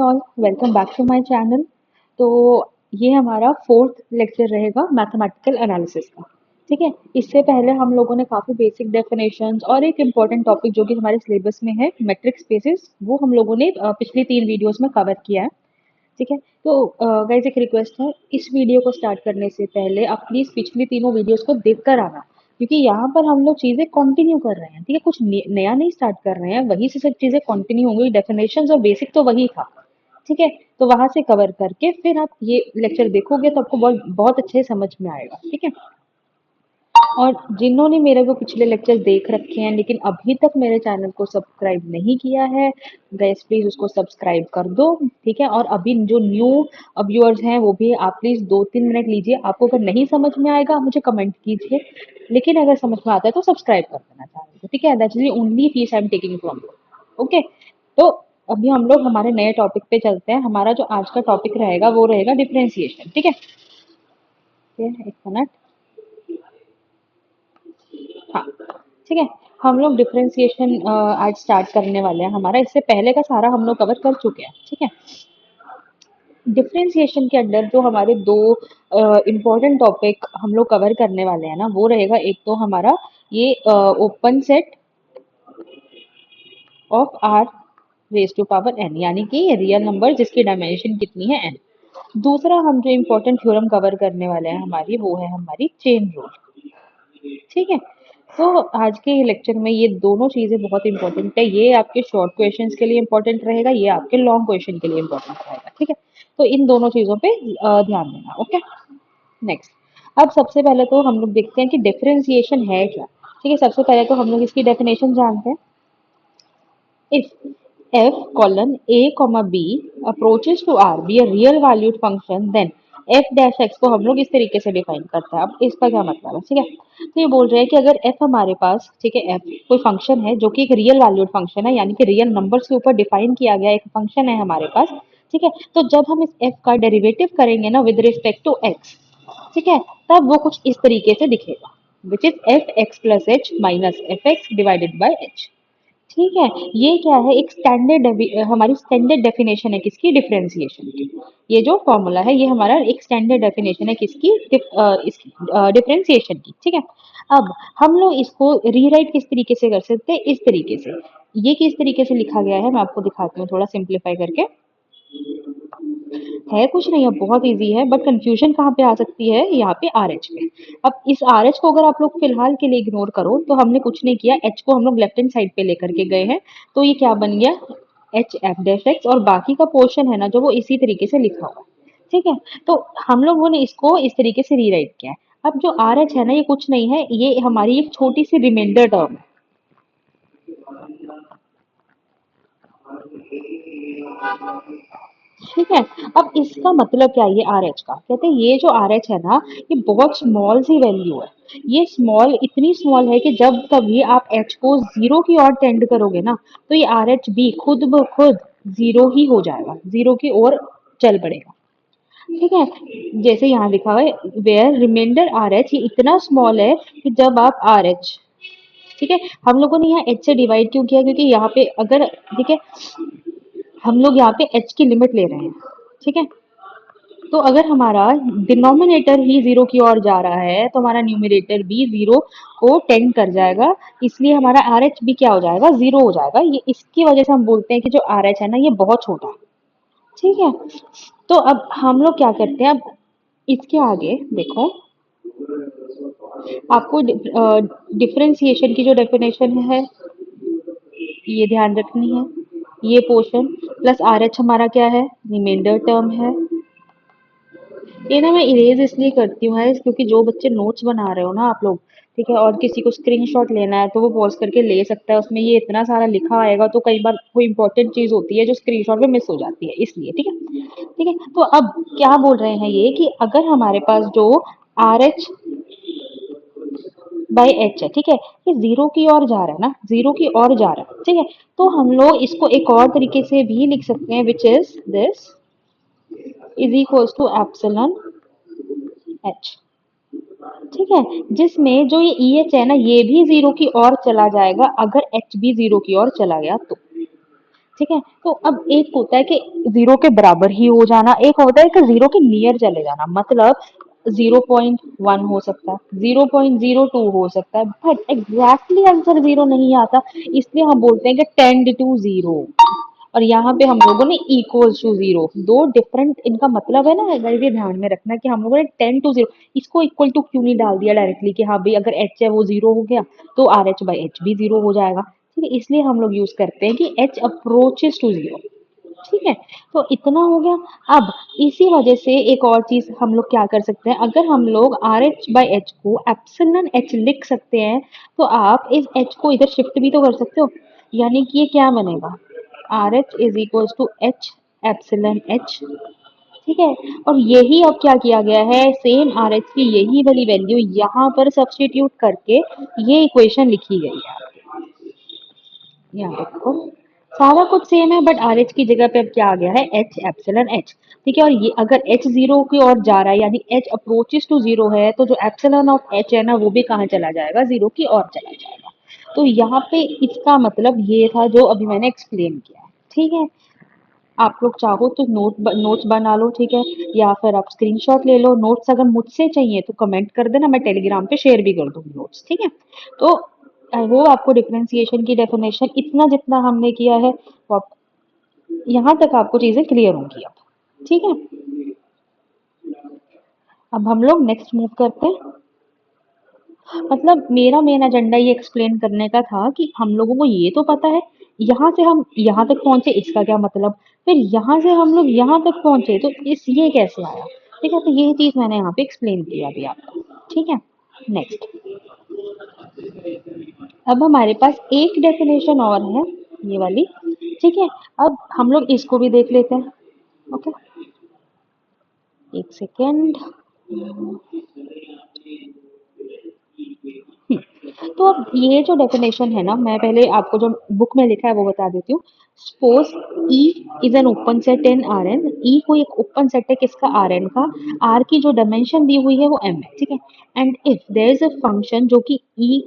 All welcome back to my channel. तो ये हमारा फोर्थ लेक्चर रहेगा मैथमेटिकल एनालिसिस का। ठीक है, इससे पहले हम लोगों ने काफ़ी बेसिक डेफिनेशंस और एक इम्पॉर्टेंट टॉपिक जो कि हमारे सिलेबस में है मैट्रिक्स स्पेसेस, वो हम लोगों ने पिछली 3 वीडियोस में कवर किया है। ठीक है, तो गाइस एक रिक्वेस्ट है, इस वीडियो को स्टार्ट करने से पहले आप प्लीज़ पिछली तीनों वीडियोस को देख कर आना, क्योंकि यहाँ पर हम लोग चीज़ें कंटिन्यू कर रहे हैं। ठीक है, कुछ नया नहीं स्टार्ट कर रहे हैं, वही से सब चीज़ें कंटिन्यू होंगी। डेफिनेशंस और बेसिक तो वही था। ठीक है, तो वहां से कवर करके फिर आप ये लेक्चर देखोगे तो आपको बहुत बहुत अच्छे से समझ में आएगा। ठीक है, और जिन्होंने मेरे वो पिछले लेक्चर देख रखे हैं लेकिन अभी तक मेरे चैनल को सब्सक्राइब नहीं किया है, गाइस प्लीज उसको सब्सक्राइब कर दो। ठीक है, और अभी जो न्यू व्यूअर्स हैं वो भी आप प्लीज 2-3 मिनट लीजिए। आपको अगर नहीं समझ में आएगा मुझे कमेंट कीजिए, लेकिन अगर समझ में आता है तो सब्सक्राइब कर देना चैनल को। ठीक है, that's the only fees I am taking from you. Okay, तो अभी हम लोग हमारे नए टॉपिक पे चलते हैं। हमारा जो आज का टॉपिक रहेगा वो रहेगा डिफरेंशिएशन। ठीक है, एक मिनट। हाँ, ठीक है, हम लोग डिफरेंशिएशन आज स्टार्ट करने वाले हैं। हमारा इससे पहले का सारा हम लोग कवर कर चुके हैं। ठीक है, डिफरेंशिएशन के अंदर जो हमारे दो इम्पोर्टेंट टॉपिक हम लोग कवर करने वाले हैं ना, वो रहेगा एक तो हमारा ये open set of R raise to power N, यानी कि रियल नंबर जिसकी डायमेंशन कितनी है एन। दूसरा हम जो इम्पोर्टेंट थ्योरम कवर करने वाले हैं हमारी, वो है हमारी चेन रूल। ठीक है, तो आज के लेक्चर में ये दोनों चीजें बहुत इंपॉर्टेंट है। ये आपके शॉर्ट क्वेश्चंस के लिए इंपॉर्टेंट रहेगा, ये आपके लॉन्ग क्वेश्चन के लिए इंपॉर्टेंट रहेगा। ठीक है, तो इन दोनों चीजों पे ध्यान देना। Okay, next. अब सबसे पहले तो हम लोग देखते हैं कि डिफरेंशिएशन है क्या। ठीक है, सबसे पहले तो हम लोग इसकी डेफिनेशन जानते हैं। If f colon a comma b approaches to r be a real valued function, then f dash x को हम लोग इस तरीके से डिफाइन करते हैं। अब इसका क्या मतलब है? ठीक है, तो ये बोल रहे हैं कि अगर f हमारे पास, ठीक है, f कोई फंक्शन है जो कि एक रियल वैल्यूड फंक्शन है, यानी कि रियल नंबर्स के ऊपर डिफाइन किया गया एक फंक्शन है हमारे पास। ठीक है, तो जब हम इस f का डेरिवेटिव करेंगे ना विद रिस्पेक्ट टू x, ठीक है, तब वो कुछ इस तरीके से दिखेगा, विच is F x plus H minus F x divided by H. ठीक है, ये क्या है, एक हमारी स्टैंडर्ड डेफिनेशन है किसकी, डिफरेंशिएशन की। ये जो फॉर्मूला है ये हमारा एक स्टैंडर्ड डेफिनेशन है किसकी, इसकी डिफरेंशिएशन की। ठीक है, अब हम लोग इसको रीराइट किस तरीके से कर सकते हैं, इस तरीके से। ये किस तरीके से लिखा गया है मैं आपको दिखाती हूँ थोड़ा सिंप्लीफाई करके। है कुछ नहीं, अब बहुत इजी है, बट कंफ्यूजन कहाँ पे आ सकती है, यहाँ पे आर एच पे। अब इस आर एच को अगर आप लोग फिलहाल के लिए इग्नोर करो तो हमने कुछ नहीं किया, एच को हम लोग लेफ्ट हैंड साइड पे लेकर के गए हैं, तो ये क्या बन गया, एच एफ डैश एक्स, और बाकी का पोर्शन है ना जो वो इसी तरीके से लिखा हुआ है। ठीक है, तो हम लोगों ने इसको इस तरीके से रीराइट किया है। अब जो आर एच है ना, ये कुछ नहीं है, ये हमारी एक छोटी सी रिमाइंडर टर्म है। ठीक है, अब इसका मतलब क्या है, ये आर एच का कहते हैं, ये जो आर एच है ना, ये बहुत स्मॉल सी वैल्यू है। ये स्मॉल इतनी स्मॉल है कि जब कभी आप एच को जीरो की ओर टेंड करोगे ना, तो ये आर एच भी खुद ब खुद जीरो ही हो जाएगा, जीरो की ओर चल पड़ेगा। ठीक है, जैसे यहाँ लिखा हुआ है वेयर रिमाइंडर आर एच, ये इतना स्मॉल है कि जब आप आर एच, ठीक है, हम लोगों ने यहाँ एच से डिवाइड क्यों किया, क्योंकि यहाँ पे अगर, ठीक है, हम लोग यहाँ पे एच की लिमिट ले रहे हैं। ठीक है, तो अगर हमारा डिनोमिनेटर ही जीरो की ओर जा रहा है तो हमारा न्यूमरेटर भी जीरो को टेंड कर जाएगा, इसलिए हमारा आर एच भी क्या हो जाएगा, जीरो हो जाएगा। ये इसकी वजह से हम बोलते हैं कि जो आर एच है ना, ये बहुत छोटा है। ठीक है, तो अब हम लोग क्या करते हैं, अब इसके आगे देखो, आपको डिफरेंशिएशन की जो डेफिनेशन है ये ध्यान रखनी है। ये पोर्शन प्लस आर एच हमारा क्या है, रिमाइंडर टर्म है। ये ना मैं इरेज इसलिए करती हूँ है, क्योंकि जो बच्चे नोट्स बना रहे हो ना आप लोग, ठीक है, और किसी को स्क्रीनशॉट लेना है तो वो पॉज करके ले सकता है। उसमें ये इतना सारा लिखा आएगा तो कई बार कोई इंपॉर्टेंट चीज होती है जो स्क्रीनशॉट में मिस हो जाती है, इसलिए। ठीक है, ठीक है, तो अब क्या बोल रहे हैं ये कि अगर हमारे पास जो आर एच बाई एच है, ठीक है, ये जीरो की ओर जा रहा है ना, जीरो की ओर जा रहा है। ठीक है, तो हम लोग इसको एक और तरीके से भी लिख सकते हैं, which is this is equals to epsilon H. ठीक है, जिसमें जो ये ई एच है ना, ये भी जीरो की ओर चला जाएगा अगर एच भी जीरो की ओर चला गया तो। ठीक है। तो अब एक होता है कि जीरो के बराबर ही हो जाना, एक होता है कि जीरो के नियर चले जाना, मतलब 0.1 हो सकता है, 0.02 हो सकता है, बट एग्जैक्टली आंसर जीरो नहीं आता, इसलिए हम बोलते हैं कि टेंड टू जीरो। और यहाँ पे हम लोगों ने इक्वल्स टू जीरो, दो डिफरेंट इनका मतलब है ना, अगर ये ध्यान में रखना कि हम लोगों ने टेन टू जीरो, इसको इक्वल टू क्यों नहीं डाल दिया डायरेक्टली कि हाँ भाई अगर एच है वो जीरो हो गया तो आर एच बाई एच भी जीरो हो जाएगा। ठीक है, इसलिए हम लोग यूज करते हैं कि एच अप्रोचेस टू जीरो। ठीक है, तो इतना हो गया। अब इसी वजह से एक और चीज हम लोग क्या कर सकते हैं, अगर हम लोग आर एच बाई एच को एप्सिलन एच लिख सकते हैं, तो आप इस एच को इधर शिफ्ट भी तो कर सकते हो, यानी कि ये क्या बनेगा, R H is equals to H epsilon H. ठीक है, और यही अब क्या किया गया है, सेम आर एच की यही वाली वैल्यू यहाँ पर सब्सटीट्यूट करके ये इक्वेशन लिखी गई है। यहाँ देखो सारा कुछ सेम है, बट आर एच की जगह पे अब क्या आ गया है, एच एप्सिलन एच। ठीक है, और ये अगर एच जीरो की ओर जा रहा है यानी एच अप्रोचेस टू जीरो है, तो जो एप्सिलन ऑफ एच है ना वो भी कहाँ चला जाएगा, जीरो की ओर चला जाएगा। तो यहाँ पे इसका मतलब ये था जो अभी मैंने एक्सप्लेन किया। ठीक है, आप लोग चाहो तो नोट्स बना लो, ठीक है, या फिर आप स्क्रीनशॉट ले लो। नोट्स अगर मुझसे चाहिए तो कमेंट कर देना, मैं टेलीग्राम पे शेयर भी कर दूंगी नोट्स। ठीक है, तो आई होप आपको डिफरेंशिएशन की डेफिनेशन इतना जितना हमने किया है वो यहाँ तक आपको चीजें क्लियर होंगी अब। ठीक है, अब हम लोग नेक्स्ट मूव करते हैं। मतलब मेरा मेन एजेंडा ये एक्सप्लेन करने का था कि हम लोगों को ये तो पता है यहाँ से हम यहाँ तक पहुंचे इसका क्या मतलब, फिर यहाँ से हम लोग यहाँ तक पहुंचे तो इस ये कैसे आया। ठीक है, तो ये चीज मैंने यहाँ पे एक्सप्लेन किया अभी आपको। ठीक है, नेक्स्ट अब हमारे पास एक डेफिनेशन और है, ये वाली। ठीक है, अब हम लोग इसको भी देख लेते हैं। ओके, एक सेकेंड। तो अब ये जो डेफिनेशन है ना, मैं पहले आपको जो बुक में लिखा है वो बता देती हूँ। Suppose E is an open set in R N, E कोई एक ओपन सेट है किसका, आर एन का, आर की जो डायमेंशन दी हुई है वो एम है। ठीक है, and if there is a function जो कि ई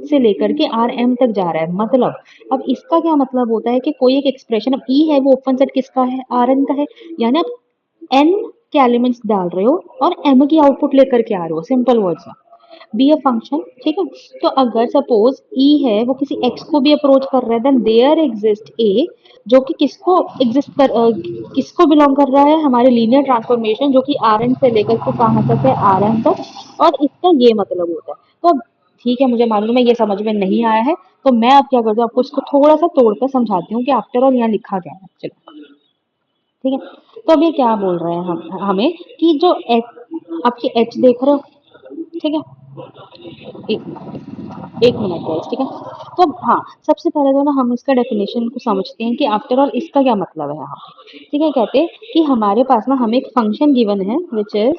से लेकर के आर एम तक जा रहा है, मतलब अब इसका क्या मतलब होता है कि कोई एक एक्सप्रेशन, अब ई है वो ओपन सेट किसका है, आर एन का है, यानी आप एन के एलिमेंट्स डाल रहे हो और एम की आउटपुट लेकर के आ रहे हो, सिंपल वर्ड्स में, बी अ फंक्शन। ठीक है, तो अगर सपोज ई है वो किसी एक्स को भी अप्रोच कर रहा है, देन देयर एग्जिस्ट ए जो कि किसको एग्जिस्ट कर किसको बिलोंग कर रहा है, हमारे लीनियर ट्रांसफॉर्मेशन जो कि आर एन से लेकर के कहाँ तक है, आर एन तक, और इसका ये मतलब होता है। तो अब ठीक है, मुझे मालूम है ये समझ में नहीं आया है, तो मैं अब क्या करती हूँ, आपको इसको थोड़ा सा तोड़कर समझाती हूँ कि आफ्टर ऑल यहाँ लिखा गया है। चलो, ठीक है, तो अब ये क्या बोल रहे हैं हमें कि जो एच, आपकी एच देख रहे हो, ठीक है, एक एक मिनट गाइस। ठीक है, तो अब हाँ, सबसे पहले तो ना हम इसका डेफिनेशन को समझते हैं कि आफ्टर ऑल इसका क्या मतलब है यहाँ पे। ठीक है, कहते हैं कि हमारे पास ना हमें एक फंक्शन गिवन है विच इज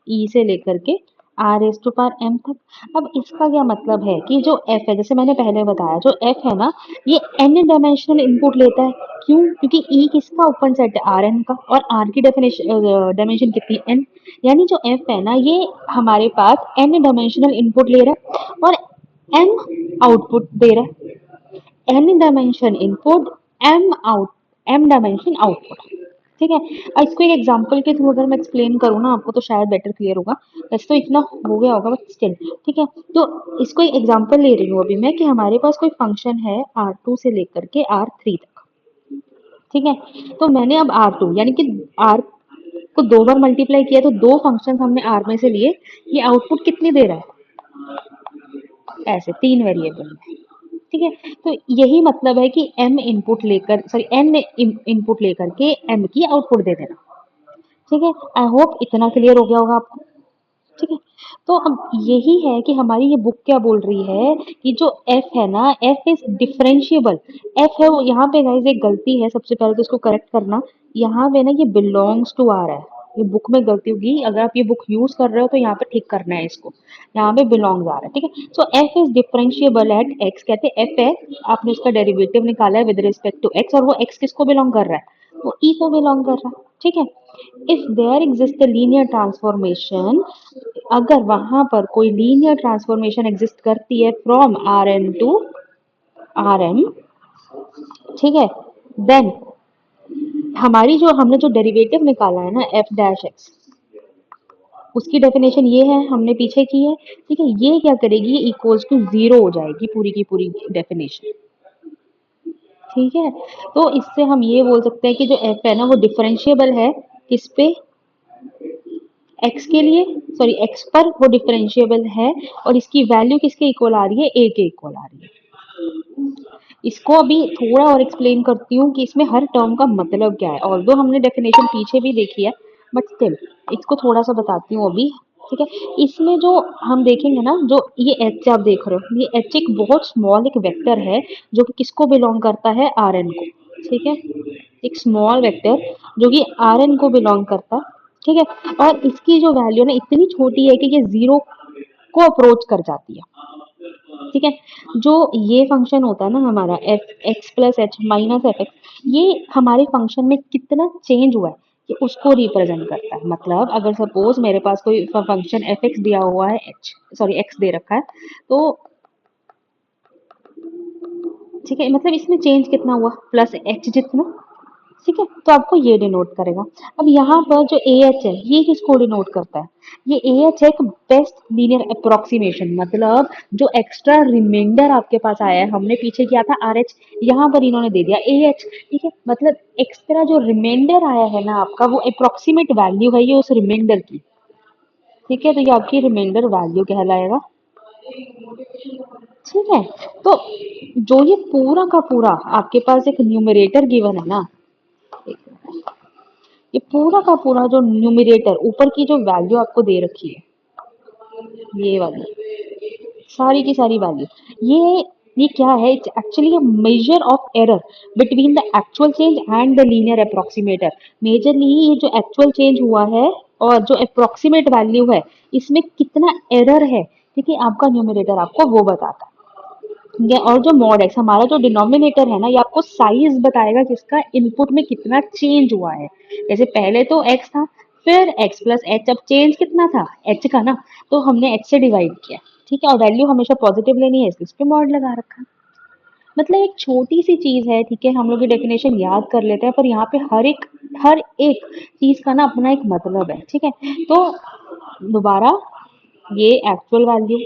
ई से लेकर के R S to power M तक। अब इसका क्या मतलब है कि जो एफ है, जैसे मैंने पहले बताया, जो एफ है ना ये एन डायमेंशनल इनपुट लेता है। क्यों, क्योंकि ई किसका ओपन सेट है, आर एन का, और आर की डेफिनेशन डायमेंशन कितनी, एन, यानी जो एफ है ना ये हमारे पास एन डायमेंशनल इनपुट ले रहा है और एम आउटपुट दे रहा है। N dimension input, m out, m dimension output. ठीक है, इसको एक एग्जांपल के थ्रू अगर मैं एक्सप्लेन करूँ ना आपको तो शायद बेटर क्लियर होगा, वैसे तो इतना हो गया होगा बट स्टिल। ठीक है, तो इसको एक एग्जांपल ले रही हूँ अभी मैं कि हमारे पास कोई फंक्शन है आर टू से लेकर के आर थ्री तक। ठीक है, तो मैंने अब आर टू यानी कि आर को दो बार मल्टीप्लाई किया, तो दो फंक्शन हमने आर में से लिए, ये आउटपुट कितनी दे रहा है, ऐसे तीन वेरिएबल में। ठीक है, तो यही मतलब है कि एम इनपुट लेकर, सॉरी एन इनपुट लेकर के एम की आउटपुट दे देना। ठीक है, आई होप इतना क्लियर हो गया होगा आपको। ठीक है, तो अब यही है कि हमारी ये बुक क्या बोल रही है कि जो एफ है ना, एफ इज डिफरेंशिएबल। एफ है वो, यहाँ पे गाइस एक गलती है, सबसे पहले तो इसको करेक्ट करना। यहाँ पे ना ये बिलोंग्स टू आ रहा है, ये बुक में गलती होगी, अगर आप ये बुक यूज कर रहे हो तो यहाँ पे ठीक करना है इसको, यहाँ पे बिलोंग्स आ रहा है। ठीक है, so F is differentiable at X, कहते हैं एफ है, आपने उसका डेरिवेटिव निकाला है विद रिस्पेक्ट टू एक्स, और वो एक्स किसको बिलोंग कर रहा है, वो ई को बिलोंग कर रहा है। ठीक है, if there exist a linear transformation, अगर वहां पर कोई लीनियर ट्रांसफॉर्मेशन एग्जिस्ट करती है from R n to R m, ठीक है, देन हमारी जो हमने जो डेरिवेटिव निकाला है ना एफ डैश एक्स, उसकी डेफिनेशन ये है हमने पीछे की है, ठीक है। ये क्या करेगी, इक्वल्स टू जीरो हो जाएगी पूरी की पूरी डेफिनेशन, ठीक है। तो इससे हम ये बोल सकते हैं कि जो एफ है ना वो डिफरेंशिएबल है किस पे, एक्स के लिए, सॉरी एक्स पर वो डिफरेंशिएबल है, और इसकी वैल्यू किसके इक्वल आ रही है, ए के इक्वल आ रही है। इसको अभी थोड़ा और एक्सप्लेन करती हूँ कि इसमें हर टर्म का मतलब क्या है, ऑल्दो हमने डेफिनेशन पीछे भी देखी है, बट स्टिल इसको थोड़ा सा बताती हूँ अभी, ठीक है। इसमें जो हम देखेंगे ना, जो ये एच आप देख रहे हो, ये एच एक बहुत स्मॉल एक वेक्टर है जो कि किसको बिलोंग करता है, आर एन को, ठीक है। एक स्मॉल वेक्टर जो कि आर एन को बिलोंग करता है, ठीक है। और इसकी जो वैल्यू ना इतनी छोटी है कि ये जीरो को अप्रोच कर जाती है, ठीक है। जो ये फंक्शन होता है ना हमारा F x plus H minus F x, ये हमारे फंक्शन में कितना चेंज हुआ है कि उसको रिप्रेजेंट करता है। मतलब अगर सपोज मेरे पास कोई फंक्शन एफ एक्स दिया हुआ है, एच सॉरी एक्स दे रखा है, तो ठीक है, मतलब इसमें चेंज कितना हुआ, प्लस एच जितना, ठीक है। तो आपको ये डिनोट करेगा। अब यहाँ पर जो ए एच है ये किसको डिनोट करता है, ये ए एच है एक बेस्ट लीनियर अप्रोक्सीमेशन, मतलब जो एक्स्ट्रा रिमाइंडर आपके पास आया है, हमने पीछे किया था आर एच, यहाँ पर इन्होंने दे दिया ए एच, ठीक है। मतलब एक्स्ट्रा जो रिमाइंडर आया है ना आपका, वो अप्रोक्सीमेट वैल्यू है ये उस रिमाइंडर की, ठीक है। तो ये आपकी रिमाइंडर वैल्यू कहलाएगा, ठीक है। तो जो ये पूरा का पूरा आपके पास एक न्यूमरेटर गिवन है ना, ये पूरा का पूरा जो न्यूमरेटर ऊपर की जो वैल्यू आपको दे रखी है, ये वाली सारी की सारी वैल्यू, ये क्या है, it's actually a measure of error between the actual change and the linear approximator. Majorly ये जो एक्चुअल चेंज हुआ है और जो अप्रोक्सीमेट वैल्यू है, इसमें कितना एरर है, ठीक है, आपका न्यूमरेटर आपको वो बताता है, ठीक है। और जो मॉड एक्स हमारा जो डिनोमिनेटर है ना, ये आपको साइज बताएगा किसका, इनपुट में कितना चेंज हुआ है। जैसे पहले तो एक्स था, फिर एक्स प्लस एच, अब चेंज कितना था, एच का ना, तो हमने एच से डिवाइड किया, ठीक है। और वैल्यू हमेशा पॉजिटिव लेनी है, इसलिए इस पे मॉड लगा रखा। मतलब एक छोटी सी चीज है, ठीक है, हम लोग ये डेफिनेशन याद कर लेते हैं, पर यहाँ पे हर एक चीज का ना अपना एक मतलब है, ठीक है। तो दोबारा ये actual value,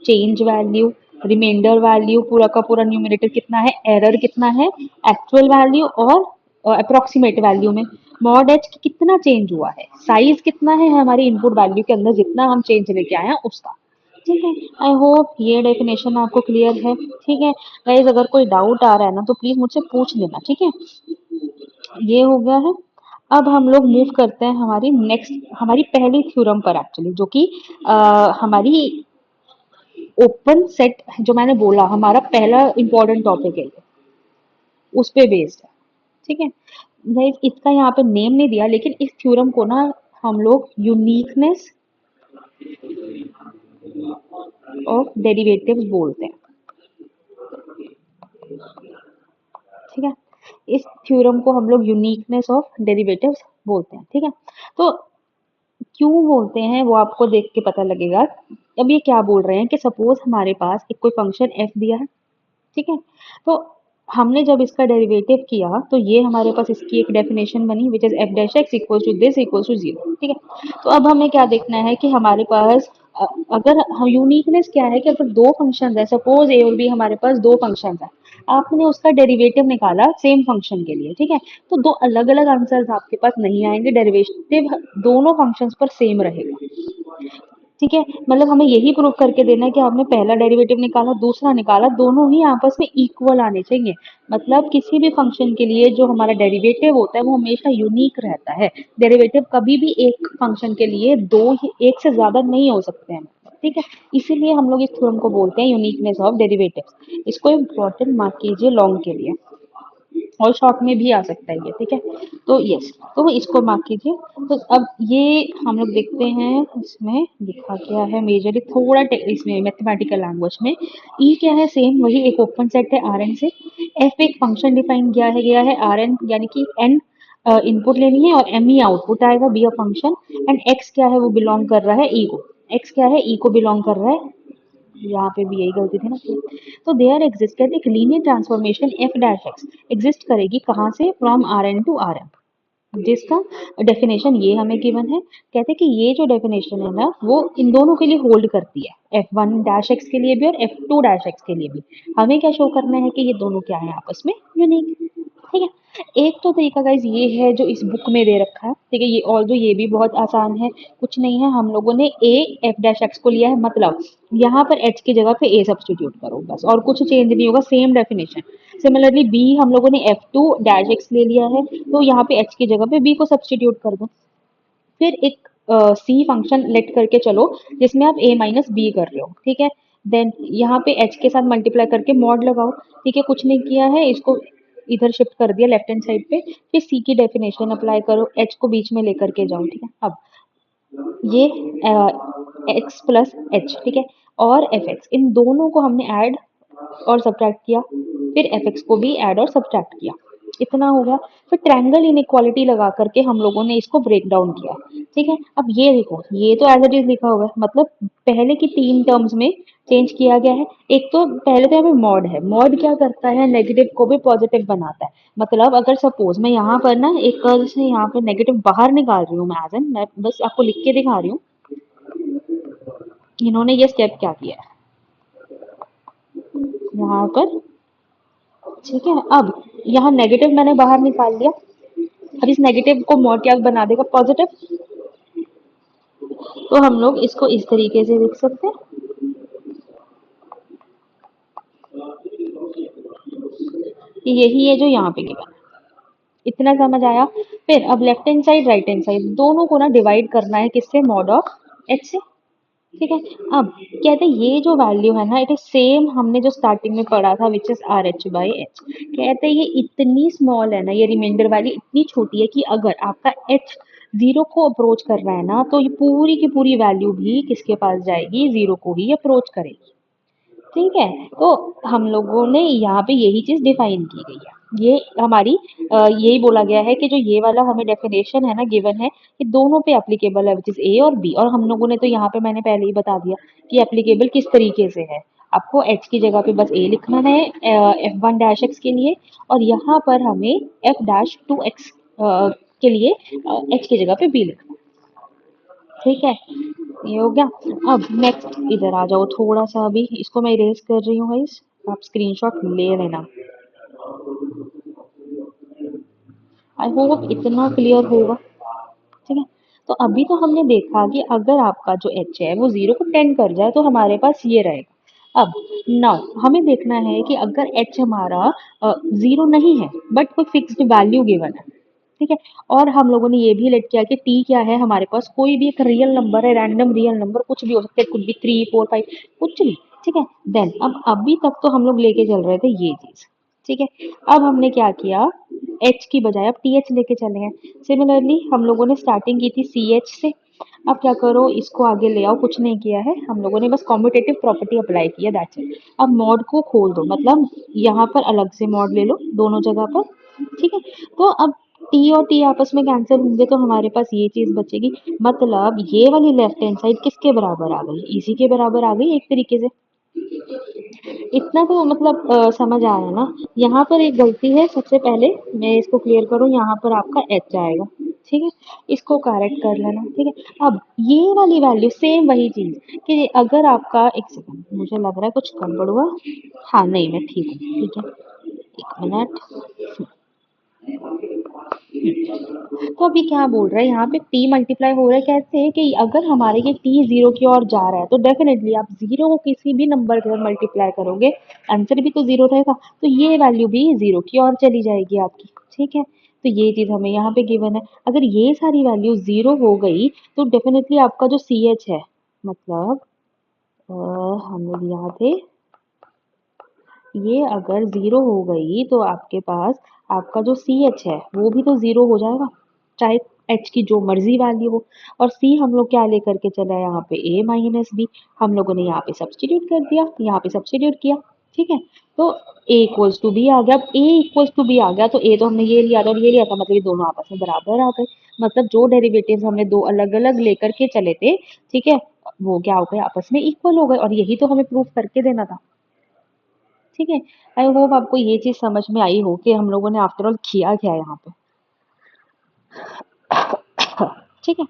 change value, remainder value, पूरा का पूरा न्यूमरेटर कितना है, एरर कितना है, एक्चुअल वैल्यू और अप्रोक्सीमेट वैल्यू में मॉड एच कितना चेंज हुआ है, साइज कितना है हमारी इनपुट वैल्यू के अंदर जितना हम चेंज लेके आए हैं उसका, ठीक है। आई होप ये डेफिनेशन आपको क्लियर है, ठीक है। गाइस अगर कोई डाउट आ रहा है ना तो प्लीज मुझसे पूछ लेना, ठीक है। ये हो गया है। अब हम लोग मूव करते हैं हमारी नेक्स्ट, हमारी पहली थ्योरम पर एक्चुअली, जो कि हमारी ओपन सेट, जो मैंने बोला हमारा पहला इंपॉर्टेंट टॉपिक है, उस पे बेस्ड है, ठीक है। गाइस इसका यहाँ पे नेम नहीं दिया, लेकिन इस थ्योरम को ना हम लोग यूनिकनेस ऑफ डेरिवेटिव्स बोलते हैं, ठीक है। इस थ्योरम को हम लोग यूनिकनेस ऑफ डेरिवेटिव्स बोलते हैं, ठीक है। तो क्यों बोलते हैं वो आपको देख के पता लगेगा। अब ये क्या बोल रहे हैं कि सपोज हमारे पास एक कोई फंक्शन एफ दिया है, ठीक है। तो हमने जब इसका डेरिवेटिव किया तो ये हमारे पास इसकी एक डेफिनेशन बनी, which is f dash x equal to this equal to zero, ठीक है। तो अब हमें क्या देखना है कि हमारे पास अगर हम यूनिकनेस क्या है कि अगर दो फंक्शन है, सपोज ए और बी, हमारे पास दो फंक्शन है, आपने उसका डेरिवेटिव निकाला सेम फंक्शन के लिए, ठीक है। तो दो अलग अलग आंसर्स आपके पास नहीं आएंगे, डेरिवेटिव दोनों फंक्शंस पर सेम रहेगा, ठीक है। मतलब हमें यही प्रूव करके देना है कि आपने पहला डेरिवेटिव निकाला, दूसरा निकाला, दोनों ही आपस में इक्वल आने चाहिए। मतलब किसी भी फंक्शन के लिए जो हमारा डेरिवेटिव होता है वो हमेशा यूनिक रहता है। डेरिवेटिव कभी भी एक फंक्शन के लिए दो ही, एक से ज्यादा नहीं हो सकते हैं, ठीक है। इसीलिए हम लोग इस थ्योरम को बोलते हैं यूनिकनेस ऑफ डेरिवेटिव्स। इसको इम्पोर्टेंट मार्क कीजिए लॉन्ग के लिए, और शॉर्ट में भी आ सकता है ये, ठीक है। तो यस, तो इसको मार्क कीजिए। तो अब ये हम लोग देखते हैं इसमें लिखा क्या है, मेजरली थोड़ा इसमें मैथमेटिकल लैंग्वेज में ई क्या है, सेम वही एक ओपन सेट है आर एन से। एफ एक फंक्शन डिफाइन किया है गया है आर एन, यानी कि एन इनपुट लेनी है और एम ही आउटपुट आएगा, be a function. And x क्या है, वो बिलोंग कर रहा है ई को, एक्स क्या है, ई को बिलोंग कर रहा है, यहाँ पे भी यही गलती थी ना। तो देयर एग्जिस्टेड एक linear transformation f dash x exist करेगी कहाँ से, from R n to R m, जिसका डेफिनेशन ये हमें गिवन है। कहते हैं कि ये जो डेफिनेशन है ना वो इन दोनों के लिए होल्ड करती है, एफ वन डैश एक्स के लिए भी और एफ टू डैश एक्स के लिए भी। हमें क्या शो करना है कि ये दोनों क्या है आपस में यूनिक। ठीक है, एक तो तरीका गाइज ये है जो इस बुक में दे रखा है, ठीक है, ये और जो ये भी बहुत आसान है, कुछ नहीं है, हम लोगों ने ए एफ डैश एक्स को लिया है, मतलब यहाँ पर एच की जगह पे ए सब्सटीट्यूट करो बस, और कुछ चेंज नहीं होगा, सेम डेफिनेशन। सिमिलरली बी हम लोगों ने एफ टू डैश एक्स ले लिया है, तो यहाँ पे एच की जगह पे बी को सब्सटीट्यूट कर दो। फिर एक सी फंक्शन लेट करके चलो जिसमें आप ए माइनस बी कर रहे हो, ठीक है। देन यहाँ पे एच के साथ मल्टीप्लाई करके मॉड लगाओ, ठीक है, कुछ नहीं किया है, इसको इधर शिफ्ट कर दिया लेफ्ट हैंड साइड पे। फिर सी की डेफिनेशन अप्लाई करो, एच को बीच में लेकर के जाओ, ठीक है। अब ये एक्स प्लस एच, ठीक है, और एफ एक्स, इन दोनों को हमने ऐड और सब्ट्रैक्ट किया, फिर एफ एक्स को भी ऐड और सब्ट्रैक्ट किया, इतना हो गया। फिर ट्रायंगल इनइक्वालिटी लगा करके हम लोगों ने इसको ब्रेक डाउन किया, ठीक है। अब ये देखो, ये तो एज इट इज लिखा हुआ है, मतलब पहले की तीन टर्म्स में चेंज किया गया है। एक तो पहले तो यहाँ पे मॉड है, मॉड क्या करता है, नेगेटिव को भी पॉजिटिव बनाता है। मतलब अगर सपोज मैं यहाँ पर ना एक से यहाँ पे नेगेटिव बाहर निकाल रही हूँ, मैं एज एन, मैं बस आपको लिख के दिखा रही हूँ इन्होंने ये स्टेप क्या किया है यहाँ पर, ठीक है। अब यहाँ नेगेटिव मैंने बाहर निकाल लिया, अब इस नेगेटिव को मॉड क्या बना देगा, पॉजिटिव। तो हम लोग इसको इस तरीके से लिख सकते हैं, कि यही है जो यहाँ पे गिवन है। इतना समझ आया। फिर अब left hand side right hand side दोनों को ना डिवाइड करना है किससे, मॉड ऑफ एच से, ठीक है। अब कहते हैं ये जो वैल्यू है ना, इट इज सेम हमने जो स्टार्टिंग में पढ़ा था, which is R H by H. कहते हैं ये इतनी स्मॉल है ना, ये रिमाइंडर वाली इतनी छोटी है कि अगर आपका एच जीरो को अप्रोच कर रहा है ना, तो ये पूरी की पूरी वैल्यू भी किसके पास जाएगी, जीरो को ही अप्रोच करेगी, ठीक है। तो हम लोगों ने यहाँ पे यही चीज डिफाइन की गई है, ये हमारी यही बोला गया है कि जो ये वाला हमें डेफिनेशन है ना गिवन है, ये दोनों पे एप्लीकेबल है, विच इज ए और बी। और हम लोगों ने तो यहाँ पे मैंने पहले ही बता दिया कि एप्लीकेबल किस तरीके से है। आपको एच की जगह पे बस ए लिखना है एफ वन डैश एक्स के लिए, और यहाँ पर हमें एफ डैश टू एक्स के लिए एच की जगह पे बी लिखना है, ठीक है। ये हो गया। अब नेक्स्ट इधर आ जाओ थोड़ा सा, अभी इसको मैं इरेज कर रही हूँ गाइस, आप स्क्रीनशॉट ले लेना। आई होप इतना क्लियर होगा, ठीक है। तो अभी तो हमने देखा कि अगर आपका जो एच है वो जीरो को टेंड कर जाए तो हमारे पास ये रहेगा। अब नाउ हमें देखना है कि अगर एच हमारा जीरो नहीं है बट कोई फिक्स्ड वैल्यू गिवन है, ठीक है। और हम लोगों ने ये भी लेट किया कि टी क्या है, हमारे पास कोई भी एक रियल नंबर है, रैंडम रियल नंबर कुछ भी हो सकता है, कुछ भी थ्री फोर फाइव कुछ भी, ठीक है। देन अब अभी तक तो हम लोग लेके चल रहे थे ये चीज, ठीक है। अब हमने क्या किया, एच की बजाय अब टी एच लेके चले हैं। सिमिलरली हम लोगों ने स्टार्टिंग की थी सी एच से, अब क्या करो इसको आगे ले आओ, कुछ नहीं किया है हम लोगों ने, बस कॉम्पिटेटिव प्रॉपर्टी अप्लाई किया, दैट्स इट। अब मॉड को खोल दो, मतलब यहाँ पर अलग से मॉड ले लो दोनों जगह पर, ठीक है। तो अब टी और टी आपस में कैंसिल होंगे तो हमारे पास ये चीज बचेगी, मतलब ये वाली लेफ्ट हैंड साइड किसके बराबर आ गई, इसी के बराबर आ गई एक तरीके से। इतना तो मतलब समझ आया ना। यहाँ पर एक गलती है, सबसे पहले मैं इसको क्लियर करूँ, यहाँ पर आपका एच आएगा, ठीक है, इसको करेक्ट कर लेना, ठीक है। अब ये वाली वैल्यू सेम वही चीज कि अगर आपका, एक सेकंड मुझे लग रहा है कुछ गड़बड़ हुआ, हाँ नहीं मैं ठीक हूँ, ठीक है, एक मिनट। तो अभी क्या बोल रहा है यहाँ पे, टी मल्टीप्लाई हो रहा है कैसे, कि अगर हमारे ये टी जीरो की ओर जा रहा है तो डेफिनेटली आप जीरो को किसी भी नंबर के साथ मल्टीप्लाई करोगे, आंसर भी तो जीरो रहेगा, तो ये वैल्यू भी जीरो की ओर चली जाएगी आपकी, ठीक है। तो ये चीज हमें यहाँ पे गिवन है, अगर ये सारी वैल्यू जीरो हो गई तो डेफिनेटली आपका जो सी एच है, मतलब हम लोग यहाँ थे, ये अगर जीरो हो गई तो आपके पास आपका जो सी एच है वो भी तो जीरो हो जाएगा, चाहे एच की जो मर्जी वैल्यू हो। और सी हम लोग क्या लेकर के चला है यहाँ पे, ए माइनस बी, हम लोगों ने यहाँ पे सब्सटीट्यूट कर दिया, यहाँ पे सब्सटीट्यूट किया, ठीक है। तो ए इक्वल्स टू बी आ गया, अब ए इक्वल्स टू बी आ गया तो ए तो हमने ये लिया था और ये लिया था, मतलब ये दोनों आपस में बराबर आ गए। मतलब जो डेरिवेटिव्स हमने दो अलग अलग लेकर के चले थे, ठीक है, वो क्या हो गए, आपस में इक्वल हो गए, और यही तो हमें प्रूफ करके देना था। ठीक है, आई होप आपको ये चीज समझ में आई हो कि हम लोगों ने आफ्टर ऑल किया क्या है यहाँ पे। ठीक है,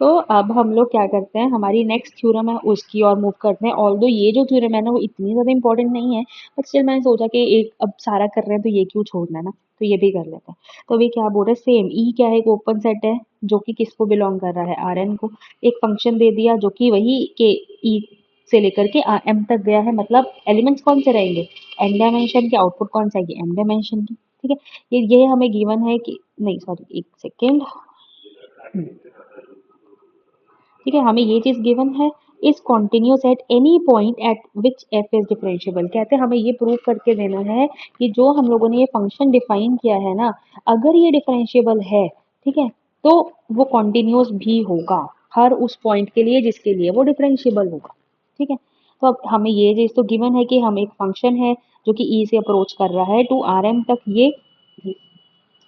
तो अब हम लोग क्या करते हैं, हमारी नेक्स्ट थ्योरम है उसकी और मूव करते हैं। ऑल्दो ये जो थ्योरम है ना वो इतनी ज्यादा इंपॉर्टेंट नहीं है, बट स्टिल मैंने सोचा कि एक अब सारा कर रहे हैं तो ये क्यों छोड़ना है ना, तो ये भी कर लेते हैं। तो अभी क्या बोल रहे हैं, सेम ई क्या है, एक ओपन सेट है जो कि किसको बिलोंग कर रहा है, आर एन को। एक फंक्शन दे दिया जो कि वही के ई से लेकर के एम तक गया है, मतलब एलिमेंट्स कौन से रहेंगे, एन डायमेंशन के, आउटपुट कौन सा आएगी, एम डायमेंशन की। ठीक है, ये हमें गिवन है कि नहीं, सॉरी एक सेकेंड, ठीक है, हमें ये चीज गिवन है, is continuous at any point eight which F is differentiable. कहते हैं हमें ये प्रूव करके देना है कि जो हम लोगों ने ये फंक्शन डिफाइन किया है ना, अगर ये डिफरेंशिएबल है, ठीक है, तो वो कॉन्टिन्यूस भी होगा हर उस पॉइंट के लिए जिसके लिए वो डिफरेंशिएबल होगा। ठीक है, तो अब हमें ये चीज तो गिवन है कि हम एक फंक्शन है जो कि ई से अप्रोच कर रहा है टू आर एम तक,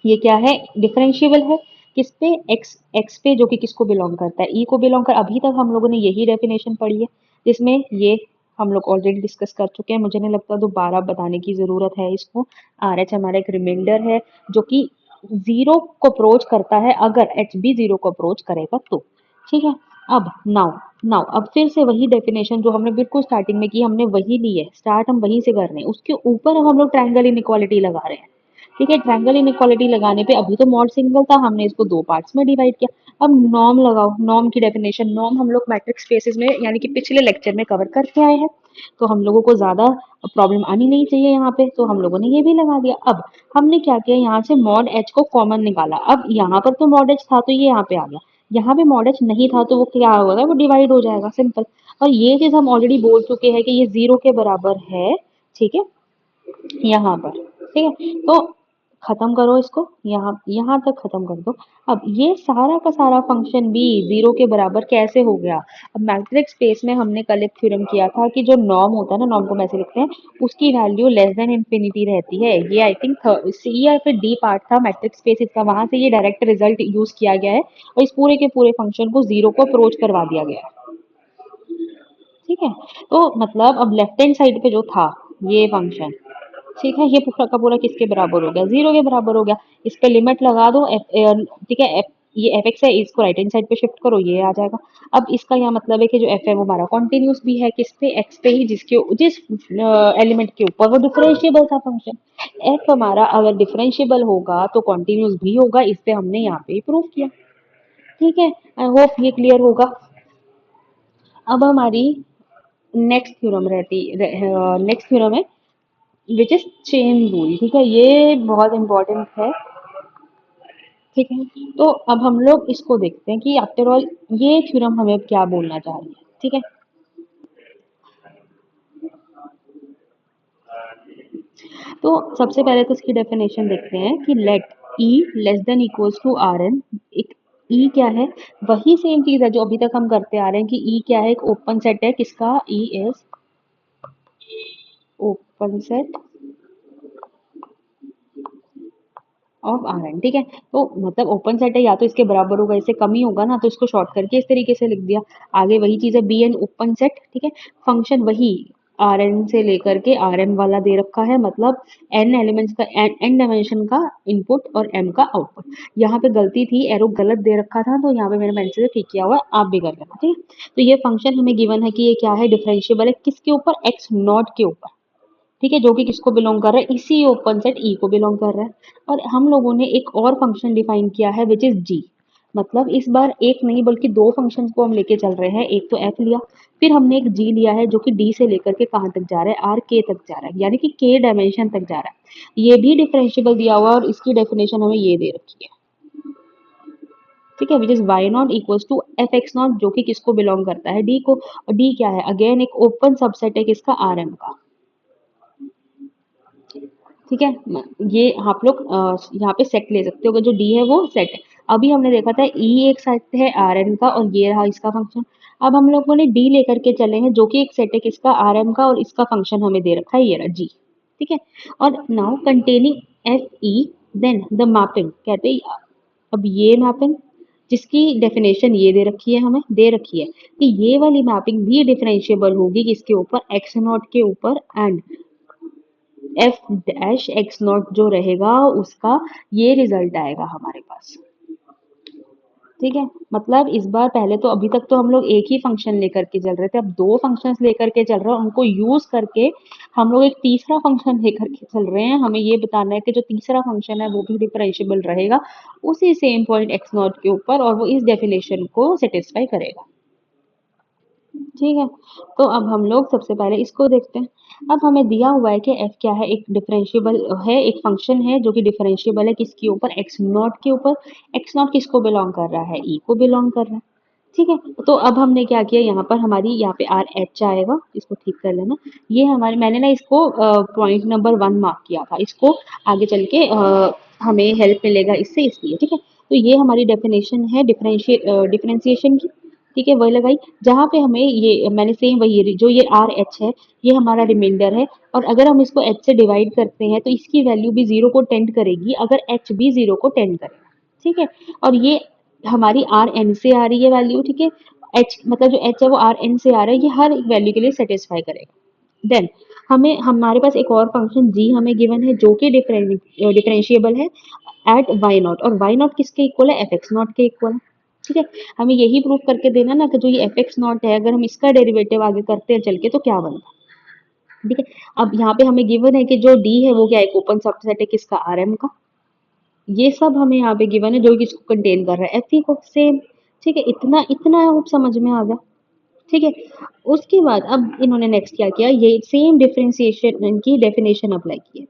ये क्या है, डिफरेंशिएबल है। किस पे, एक्स, एक्स पे, जो कि किसको बिलोंग करता है, ई को बिलोंग कर। अभी तक हम लोगों ने यही डेफिनेशन पढ़ी है, जिसमें ये हम लोग ऑलरेडी डिस्कस कर चुके हैं, मुझे नहीं लगता दोबारा बताने की जरूरत है इसको। आर एच हमारा एक रिमाइंडर है जो कि जीरो को अप्रोच करता है, अगर एच भी जीरो को अप्रोच करेगा तो। ठीक है, अब नाउ, अब फिर से वही डेफिनेशन जो हमने बिल्कुल स्टार्टिंग में की, हमने वही ली है, स्टार्ट हम वहीं से कर रहे हैं, उसके ऊपर हम लोग ट्रायंगल इनइक्वालिटी लगा रहे हैं। ठीक है, ट्रायंगल इनइक्वालिटी लगाने पे, अभी तो मॉड सिंगल था, हमने इसको दो पार्ट्स में डिवाइड किया। अब नॉर्म लगाओ, नॉर्म की डेफिनेशन, नॉर्म हम लोग मैट्रिक्स स्पेसेस में यानी कि पिछले लेक्चर में कवर करके आए हैं, तो हम लोगों को ज्यादा प्रॉब्लम आनी नहीं चाहिए यहाँ पे, तो हम लोगों ने ये भी लगा दिया। अब हमने क्या किया, यहाँ से मॉड एच को कॉमन निकाला। अब यहाँ पर तो मॉड एच था तो ये यहाँ पे आ गया, यहाँ पे मॉड एच नहीं था तो वो क्या होगा, वो डिवाइड हो जाएगा, सिंपल। और ये चीज हम ऑलरेडी बोल चुके हैं कि ये जीरो के बराबर है। ठीक है, यहाँ पर, ठीक है, तो खत्म करो इसको, यहाँ तक खत्म कर दो। अब ये सारा का सारा फंक्शन भी जीरो के बराबर कैसे हो गया। अब मैट्रिक्स स्पेस में हमने कल एक थ्योरम किया था कि जो नॉर्म होता है ना, नॉर्म को हम ऐसे लिखते हैं, उसकी वैल्यू लेस देन इन्फिनिटी रहती है। ये आई थिंक सी या फिर डी पार्ट था मैट्रिक्स स्पेस इसका, वहां से ये डायरेक्ट रिजल्ट यूज किया गया है और इस पूरे के पूरे फंक्शन को जीरो को अप्रोच करवा दिया गया है। ठीक है, तो मतलब अब लेफ्ट हैंड साइड पे जो था ये फंक्शन, ठीक है, ये पूरा का पूरा किसके बराबर हो गया, जीरो के बराबर हो गया। इस पे लिमिट लगा दो, ठीक है, ये एफ एक्स है, इसको राइट हैंड साइड पे शिफ्ट करो, ये आ जाएगा। अब इसका यह मतलब है कि जो एफ है वो हमारा कॉन्टिन्यूस भी है, किस पे, एक्स पे ही, जिस एलिमेंट के ऊपर वो डिफरेंशिएबल था फंक्शन। एफ हमारा अगर डिफरेंशिएबल होगा तो कॉन्टिन्यूस भी होगा, इससे हमने यहाँ पे प्रूव किया। ठीक है, आई होप ये क्लियर होगा। अब हमारी नेक्स्ट थ्योरम नेक्स्ट थ्योरम है विच इज चेन रूल। ठीक है, ये बहुत इंपॉर्टेंट है। ठीक है, तो अब हम लोग इसको देखते हैं कि आफ्टर ऑल ये थ्योरम हमें क्या बोलना चाह रही है। ठीक है, तो सबसे पहले तो इसकी डेफिनेशन देखते हैं कि let e less than equals to R n. एक ई क्या है, वही सेम चीज है जो अभी तक हम करते आ रहे हैं कि ई क्या है, एक ओपन सेट है, किसका, e is open set of R n. ठीक है, तो मतलब ओपन सेट है, या तो इसके बराबर होगा, इससे कम ही होगा ना, तो इसको शॉर्ट करके इस तरीके से लिख दिया। आगे वही चीज है, बी एन ओपन सेट। ठीक है, फंक्शन वही आर एन से लेकर के आर एन वाला दे रखा है, मतलब एन एलिमेंट्स का, एन डायमेंशन का इनपुट और एम का आउटपुट। यहाँ पे गलती थी, एरो गलत दे रखा था, तो यहाँ पे मैंने पेंसिल से ठीक किया हुआ है, आप भी कर लेना। ठीक है, तो ये फंक्शन हमें गिवन है कि ये क्या है, डिफरेंशिएबल है, किसके ऊपर, एक्स नॉट के ऊपर। ठीक है, जो कि किसको बिलोंग कर रहा है, इसी ओपन सेट ई को बिलोंग कर रहा है। और हम लोगों ने एक और फंक्शन डिफाइन किया है विच इज जी, मतलब इस बार एक नहीं बल्कि दो फंक्शन को हम लेके चल रहे हैं। एक तो एफ लिया, फिर हमने एक जी लिया है जो कि डी से लेकर के कहाँ तक जा रहा है, आर के तक जा रहा है, यानी कि के डायमेंशन तक जा रहा है। ये भी डिफरेंशिएबल दिया हुआ है और इसकी डेफिनेशन हमें ये दे रखी है। ठीक है, which is y not equals to f x not, जो कि किसको बिलोंग करता है, डी को। और डी क्या है, अगेन एक ओपन सबसेट है किसका, आर एम का। ठीक है, ये आप लोग यहाँ पे सेट ले सकते हो, जो डी है वो सेट है। अभी हमने देखा था ई एक सेट है आर एन का, और ये रहा इसका फंक्शन। अब हम लोगों ने डी लेकर के चले हैं जो कि एक सेट है किसका, आर एम का, और इसका फंक्शन हमें दे रखा है ये रहा जी। ठीक है, और now containing f e, then the mapping, कहते हैं अब ये मैपिंग, जिसकी डेफिनेशन ये दे रखी है, हमें दे रखी है कि ये वाली मैपिंग भी डिफरेंशिएबल होगी किसके ऊपर, एक्स नॉट के ऊपर, and F dash X not जो रहेगा उसका ये रिजल्ट आएगा हमारे पास। ठीक है, मतलब इस बार पहले तो अभी तक तो हम लोग एक ही फंक्शन लेकर के चल रहे थे, अब दो फंक्शंस लेकर के चल रहे हैं, उनको यूज करके हम लोग एक तीसरा फंक्शन लेकर के चल रहे हैं। हमें ये बताना है कि जो तीसरा फंक्शन है वो भी डिफरेंशिएबल रहेगा उसी सेम पॉइंट एक्स नॉट के ऊपर, और वो इस डेफिनेशन को सेटिस्फाई करेगा। ठीक है, तो अब हम लोग सबसे पहले इसको देखते हैं। अब हमें दिया हुआ है कि f क्या है, एक डिफरेंशिएबल है, एक फंक्शन है जो कि डिफरेंशिएबल है किसके ऊपर, x नॉट के ऊपर। x नॉट किसको बिलोंग कर रहा है, e को बिलोंग कर रहा है। ठीक है, तो अब हमने क्या किया, यहाँ पर हमारी यहाँ पे आर एच आएगा, इसको ठीक कर लेना। ये हमारे, मैंने ना इसको पॉइंट नंबर 1 मार्क किया था, इसको आगे चल के हमें हेल्प मिलेगा इससे, इसलिए। ठीक है, तो ये हमारी डेफिनेशन है डिफरेंशिएशन की। ठीक है, वही लगाई जहाँ पे हमें ये, मैंने सेम वही जो ये आर एच है ये हमारा रिमाइंडर है, और अगर हम इसको एच से डिवाइड करते हैं तो इसकी वैल्यू भी जीरो को टेंड करेगी अगर एच भी जीरो को टेंड करेगा। ठीक है, और ये हमारी आर एन से आ रही है वैल्यू। ठीक है, एच मतलब जो एच है वो आर एन से आ रहा है, ये हर एक वैल्यू के लिए सेटिस्फाई करेगा। देन हमें, हमारे पास एक और फंक्शन जी हमें गिवन है जो कि डिफरेंशिएबल है एट वाई नॉट, और वाई नॉट किसके इक्वल है, एफ एक्स नॉट के इक्वल है। ठीक है, हमें यही प्रूव करके देना ना कि जो ये एफ एक्स नॉट है अगर हम इसका डेरिवेटिव आगे करते हैं चल के तो क्या बनता है। ठीक है, अब यहाँ पे हमें गिवन है कि जो डी है वो क्या है, एक ओपन सबसेट है किसका, आर एम का। ये सब हमें यहाँ पे गिवन है जो कि इसको कंटेन कर रहा है, एफ ई को, सेम। ठीक है, इतना इतना अब समझ में आ गया। ठीक है, उसके बाद अब इन्होंने नेक्स्ट क्या किया, ये सेम डिफरेंशिएशन की डेफिनेशन अप्लाई की है।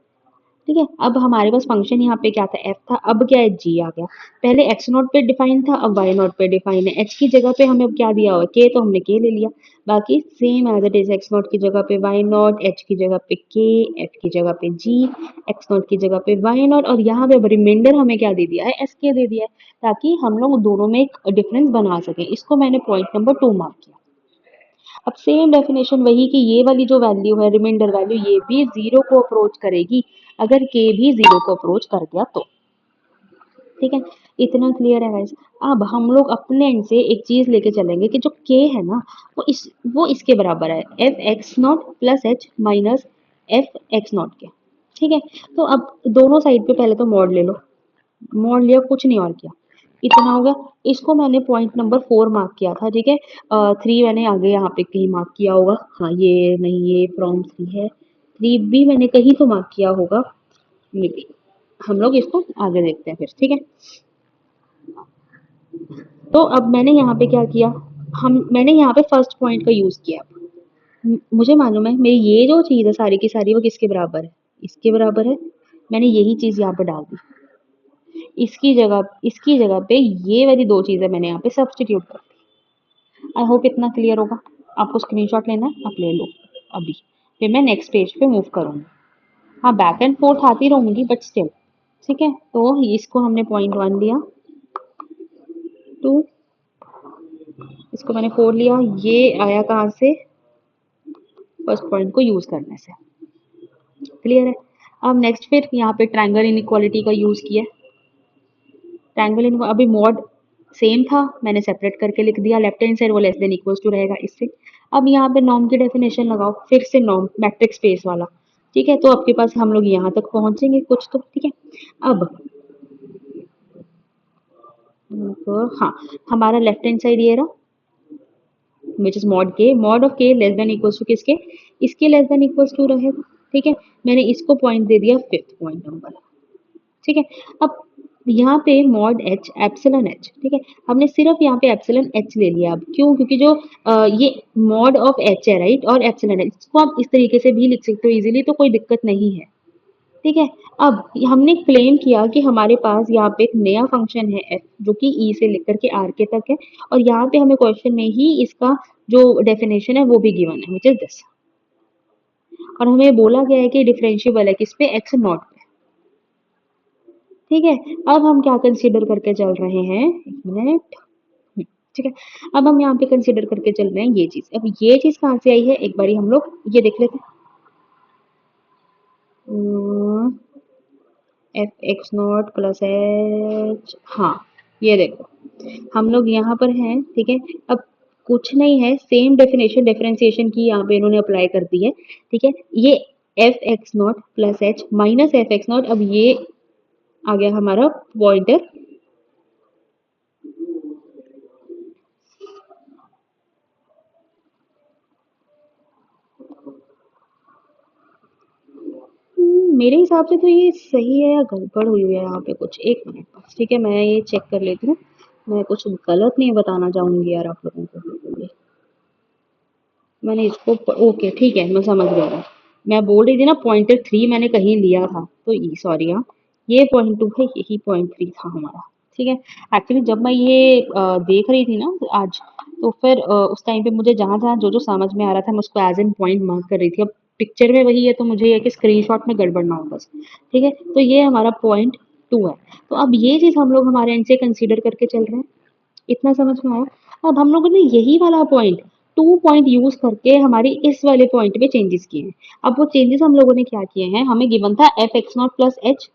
ठीक है, अब हमारे पास फंक्शन यहाँ पे क्या था, एफ था, अब क्या है, जी आ गया। पहले एक्स नॉट पे डिफाइन था, अब वाई नॉट पे डिफाइन है। एच की जगह पे हमें अब क्या दिया हुआ, के, तो हमने के ले लिया। बाकी same as it is, x not की जगह पे वाई नॉट, एच की जगह पे के, एफ की जगह पे जी, एक्स नॉट की जगह पे वाई नॉट, और यहाँ पे रिमाइंडर हमें क्या दे दिया है, एस के दे दिया है, ताकि हम लोग दोनों में एक डिफरेंस बना सके। इसको मैंने पॉइंट नंबर 2 मार्क किया। अब सेम डेफिनेशन वही कि ये वाली जो वैल्यू है, रिमाइंडर वैल्यू, ये भी जीरो को अप्रोच करेगी अगर के भी जीरो को अप्रोच कर गया तो। ठीक है, इतना क्लियर है गाइस। अब हम लोग अपने एंड से एक चीज लेके चलेंगे कि जो के है ना वो इसके बराबर है, F x not plus H minus F x not के। ठीक है, तो अब दोनों साइड पे पहले तो मॉड ले लो, मॉड लिया, कुछ नहीं और किया, इतना हो गया। इसको मैंने पॉइंट नंबर 4 मार्क किया था। ठीक है, 3 मैंने आगे यहाँ पे कहीं मार्क किया होगा, हाँ ये नहीं, ये फ्रॉम 3 है, 3 भी मैंने कहीं तो मार्क किया होगा मे बी। हम लोग इसको आगे देखते हैं फिर। ठीक है, तो अब मैंने यहाँ पे क्या किया, मैंने यहाँ पे फर्स्ट पॉइंट का यूज किया। मुझे मालूम है मेरी ये जो चीज है सारी की सारी वो किसके बराबर है, इसके बराबर है। मैंने यही चीज यहाँ पे डाल दी, इसकी जगह पे ये वाली दो चीजें मैंने यहाँ पे सब्सटीट्यूट कर दी। आई होप इतना क्लियर होगा। आपको स्क्रीनशॉट लेना है आप ले लो अभी, फिर मैं नेक्स्ट पेज पे मूव करूंगी। हाँ, बैक एंड फोर्थ आती रहूंगी बट स्टिल। ठीक है, तो इसको हमने पॉइंट 1 लिया, 2, इसको मैंने 4 लिया, ये आया कहाँ से, फर्स्ट पॉइंट को यूज करने से। क्लियर है। अब नेक्स्ट फिर यहाँ पे ट्रायंगल इनइक्वालिटी का यूज किया। ट्रायंगल इन, अभी मॉड सेम था, मैंने सेपरेट करके लिख दिया, लेफ्ट हैंड साइड वो लेस देन इक्वल्स टू रहेगा इससे। अब यहाँ पे नॉर्म की डेफिनेशन लगाओ, फिर से नॉर्म मैट्रिक्स स्पेस वाला। ठीक है, तो आपके पास हम लोग यहाँ तक पहुंचेंगे कुछ तो। ठीक है, अब तो हाँ, हमारा लेफ्ट हैंड साइड ये रहा, विच इज मॉड ऑफ के लेस देन इक्वल्स टू किसके, इसके लेस देन इक्वल्स टू रहेगा। ठीक है, मैंने इसको पॉइंट दे दिया फिफ्थ पॉइंट नंबर। ठीक है, अब यहाँ पे मॉड एच एप्सिलॉन एच। ठीक है, हमने सिर्फ यहाँ पे एप्सिलॉन एच ले लिया। अब क्यों, क्योंकि जो ये मॉड ऑफ एच है राइट, और एप्सिलॉन एच, इसको आप इस तरीके से भी लिख सकते हो इजीली, तो कोई दिक्कत नहीं है। ठीक है, अब हमने क्लेम किया कि हमारे पास यहाँ पे एक नया फंक्शन है एफ, जो कि ई से लेकर के आर के तक है, और यहाँ पे हमें क्वेश्चन में ही इसका जो डेफिनेशन है वो भी गिवन है, विच इज दिस। और हमें बोला गया है कि डिफरेंशिएबल है किस पे, एक्स नॉट पे। ठीक है, अब हम क्या कंसीडर करके चल रहे हैं, एक मिनट। ठीक है, अब हम यहाँ पे कंसीडर करके चल रहे हैं ये चीज। अब ये चीज कहाँ से आई है, एक बारी हम लोग ये देख लेते हैं, F x not plus H, हाँ ये देखो, हम लोग यहाँ पर हैं, ठीक है। अब कुछ नहीं है, सेम डेफिनेशन डिफरेंशिएशन की यहाँ पे इन्होंने अप्लाई कर दी है, ठीक है। ये F x not plus H minus F x not, अब ये आ गया हमारा पॉइंटर। मेरे हिसाब से तो ये सही है या गड़बड़ हुई है यहाँ पे कुछ, एक मिनट बस, ठीक है। मैं ये चेक कर लेती हूँ, मैं कुछ गलत नहीं बताना चाहूंगी यार आप लोगों को बिल्कुल भी। मैंने इसको ओके ठीक है, मैं समझ गया हूँ। मैं बोल रही थी ना पॉइंटर थ्री मैंने कहीं लिया था, तो सॉरी हाँ, ये पॉइंट टू है, यही पॉइंट थ्री था हमारा, ठीक है। एक्चुअली जब मैं ये देख रही थी ना आज, तो फिर उस टाइम पे मुझे जहाँ जहाँ जो जो समझ में आ रहा था मैं उसको एज एन पॉइंट मार्क कर रही थी। अब पिक्चर में वही है, तो मुझे ये कि स्क्रीनशॉट में गड़बड़ ना हो बस, ठीक है। तो ये हमारा पॉइंट टू है। तो अब ये चीज हम लोग हमारे एंड से कंसीडर करके चल रहे हैं, इतना समझ में आया। अब हम लोगों ने यही वाला पॉइंट टू पॉइंट यूज करके हमारी इस वाले पॉइंट पे चेंजेस किए हैं। अब वो चेंजेस हम लोगों ने क्या किए हैं, हमें गिवन था F x not plus H.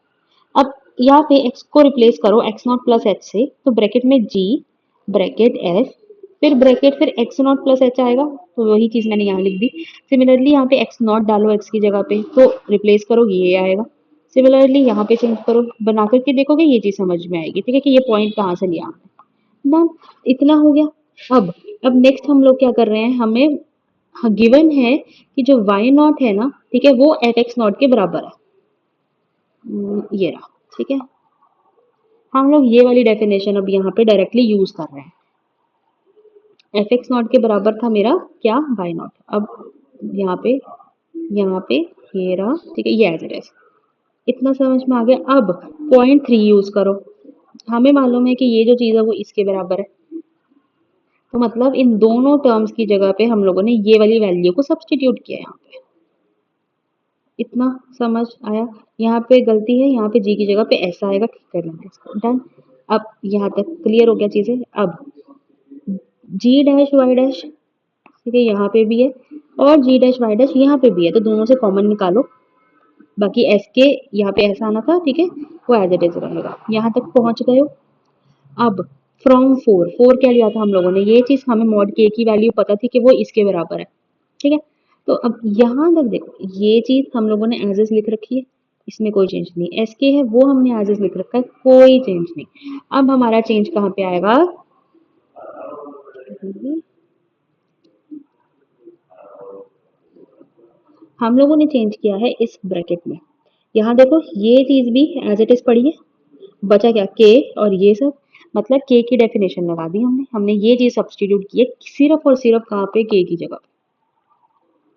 अब यहाँ पे एक्स को रिप्लेस करो एक्स नॉट प्लस एच से, तो ब्रैकेट में जी ब्रैकेट एफ, फिर ब्रैकेट, फिर एक्स नॉट प्लस एच आएगा, तो वही चीज मैंने यहाँ लिख दी। सिमिलरली यहाँ पे एक्स नॉट डालो एक्स की जगह पे, तो रिप्लेस करो ये आएगा। सिमिलरली यहाँ पे चेंज करो, बना करके देखोगे ये चीज समझ में आएगी, ठीक है, कि ये पॉइंट कहाँ से लिया ना। इतना हो गया। अब अब नेक्स्ट हम लोग क्या कर रहे हैं, हमें गिवन है कि जो y नॉट है ना, ठीक है, वो एफ एक्स नॉट के बराबर है। ये रहा, ठीक है। हम लोग ये वाली डेफिनेशन अब यहाँ पे डायरेक्टली यूज कर रहे हैं। एफ एक्स नॉट के बराबर था मेरा क्या, y नॉट। अब यहाँ पे यहाँ पे ये रहा, ठीक है, ये एज इट इज। इतना समझ में आ गया। अब पॉइंट थ्री यूज करो, हमें मालूम है कि ये जो चीज है वो इसके बराबर है, तो मतलब इन दोनों टर्म्स की जगह पे हम लोगों ने ये वाली वैल्यू को सब्स्टिट्यूट किया यहाँ पे। इतना समझ आया। यहाँ पे गलती है, यहाँ पे जी की जगह पे ऐसा आएगा, ठीक कर लेना इसको, डन। अब यहाँ तक क्लियर हो गया चीजें। अब जी डैश वाई डैश, ठीक है, यहाँ पे भी है, और जी डैश वाई डैश यहाँ पे भी है, तो दोनों से कॉमन निकालो। बाकी एस के यहाँ पे ऐसा आना था, ठीक है, वो एज इट इज रहेगा। यहाँ तक पहुंच गए हो। अब फ्रॉम फोर, फोर क्या लिया था हम लोगों ने, ये चीज हमें मॉड के की वैल्यू पता थी कि वो इसके बराबर है, ठीक है। तो अब यहाँ तक देखो, ये चीज हम लोगों ने एज इज लिख रखी है, इसमें कोई चेंज नहीं। एस के है वो हमने एज इज लिख रखा है, कोई चेंज नहीं। अब हमारा चेंज कहाँ पे आएगा, हम लोगों ने चेंज किया है इस ब्रैकेट में। यहाँ देखो ये चीज भी एज इट इज पड़ी है, बचा क्या, के और ये सब, मतलब के की डेफिनेशन लगा दी हमने। हमने ये चीज सब्स्टिट्यूट की है सिर्फ और सिर्फ कहाँ पे, के की जगह पे,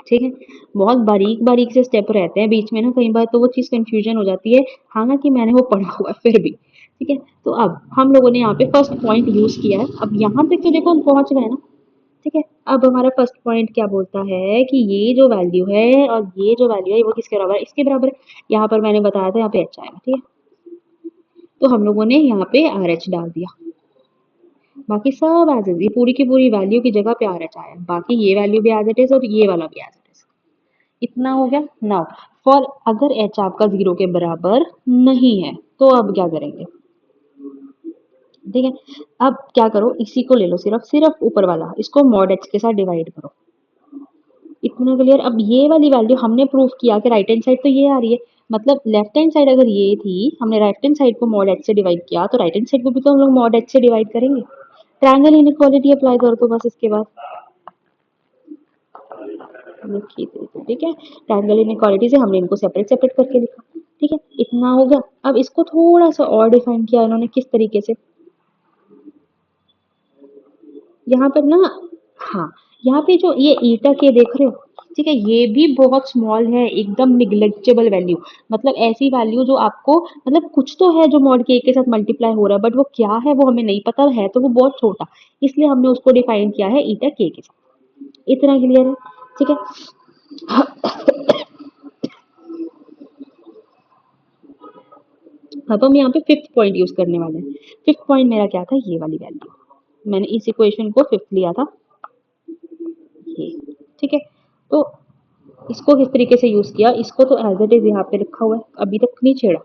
ठीक है। बहुत बारीक बारीक से स्टेप रहते हैं बीच में ना, कई बार तो वो चीज कंफ्यूजन हो जाती है, हालांकि मैंने वो पढ़ा हुआ है फिर भी, ठीक है। तो अब हम लोगों ने यहाँ पे फर्स्ट पॉइंट यूज किया है। अब यहाँ तक तो देखो हम पहुंच गए ना, ठीक है। अब हमारा फर्स्ट पॉइंट क्या बोलता है कि ये जो वैल्यू है और ये जो वैल्यू है वो किसके बराबर है, इसके बराबर है। यहाँ पर मैंने बताया था यहाँ पे एच आएगा, ठीक है। तो हम लोगों ने यहाँ पे आर एच डाल दिया, बाकी सब एज इज, ये पूरी की पूरी वैल्यू की जगह पे आर एच आया, बाकी ये वैल्यू भी एज इट इज और ये वाला भी एज इट इज। इतना हो गया। नाउ फॉर अगर एच आपका जीरो के बराबर नहीं है, तो अब क्या करेंगे, ठीक है। अब क्या करो, इसी को ले लो, सिर्फ सिर्फ ऊपर वाला, इसको मॉड एच के साथ डिवाइड करो। इतना क्लियर। अब ये वाली वैल्यू हमने प्रूव किया कि राइट हैंड साइड तो ये आ रही है, मतलब लेफ्ट हैंड साइड अगर ये थी, हमने राइट हैंड साइड को मॉड एच से डिवाइड किया, तो राइट हैंड साइड को भी तो हम लोग मॉड एच से डिवाइड करेंगे। ट्रायंगल इनइक्वालिटी अप्लाई कर दो बस इसके बाद, ठीक है। ट्रायंगल इनइक्वालिटी से हमने इनको सेपरेट सेपरेट करके लिखा, ठीक है। इतना हो गया। अब इसको थोड़ा सा और डिफाइन किया इन्होंने, किस तरीके से, यहाँ पर ना, हाँ, यहाँ पे जो ये ईटा के देख रहे हो, ठीक है, ये भी बहुत स्मॉल है, एकदम निग्लेक्टेबल वैल्यू, मतलब ऐसी वैल्यू जो आपको, मतलब कुछ तो है जो मॉड के साथ मल्टीप्लाई हो रहा है, बट वो क्या है वो हमें नहीं पता है, तो वो बहुत छोटा, इसलिए हमने उसको डिफाइन किया है ईटा के साथ। इतना क्लियर है, ठीक है। अब हम यहाँ पे फिफ्थ पॉइंट यूज करने वाले हैं। फिफ्थ पॉइंट मेरा क्या था, ये वाली वैल्यू, मैंने इस इक्वेशन को फिफ्थ लिया था, ये, ठीक है। तो इसको किस तरीके से यूज किया, इसको तो एज इट इज यहाँ पे रखा हुआ है, अभी तक नहीं छेड़ा,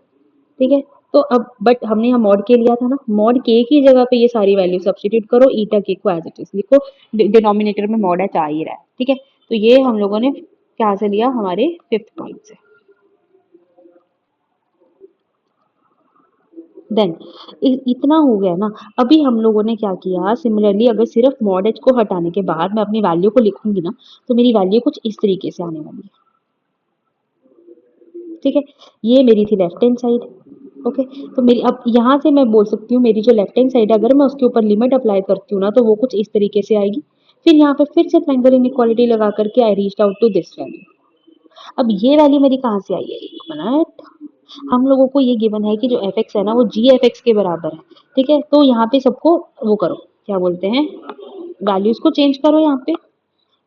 ठीक है। तो अब बट हमने यहाँ मॉड के लिया था ना, मॉड के की जगह पे ये सारी वैल्यू सब्स्टिट्यूट करो, ईटा के को एज इट इज लिखो, डिनोमिनेटर में मॉड एच आ ही रहा है, ठीक है। तो ये हम लोगों ने क्या से लिया, हमारे 5th पॉइंट से। देन इतना हो गया ना। अभी हम लोगों ने क्या किया, सिमिलरली अगर सिर्फ मॉड एच को हटाने के बाद मैं अपनी वैल्यू को लिखूंगी ना, तो मेरी वैल्यू कुछ इस तरीके से आने वाली है, ठीक है। ये मेरी थी लेफ्ट हैंड साइड, ओके। तो मेरी अब यहाँ से मैं बोल सकती हूँ मेरी जो लेफ्ट हैंड साइड है, अगर मैं उसके ऊपर लिमिट अप्लाई करती हूँ ना, तो वो कुछ इस तरीके से आएगी। फिर यहाँ पे फिर से ट्रायंगल इनइक्वालिटी लगा करके I reached out to this value. अब ये वैल्यू मेरी कहाँ से आई है, एक मिनट। हम लोगों को ये गिवन है कि जो एफ एक्स है ना वो जी एफ एक्स के बराबर है, ठीक है। तो यहाँ पे सबको वो करो, क्या बोलते हैं, वैल्यूज को चेंज करो यहाँ पे,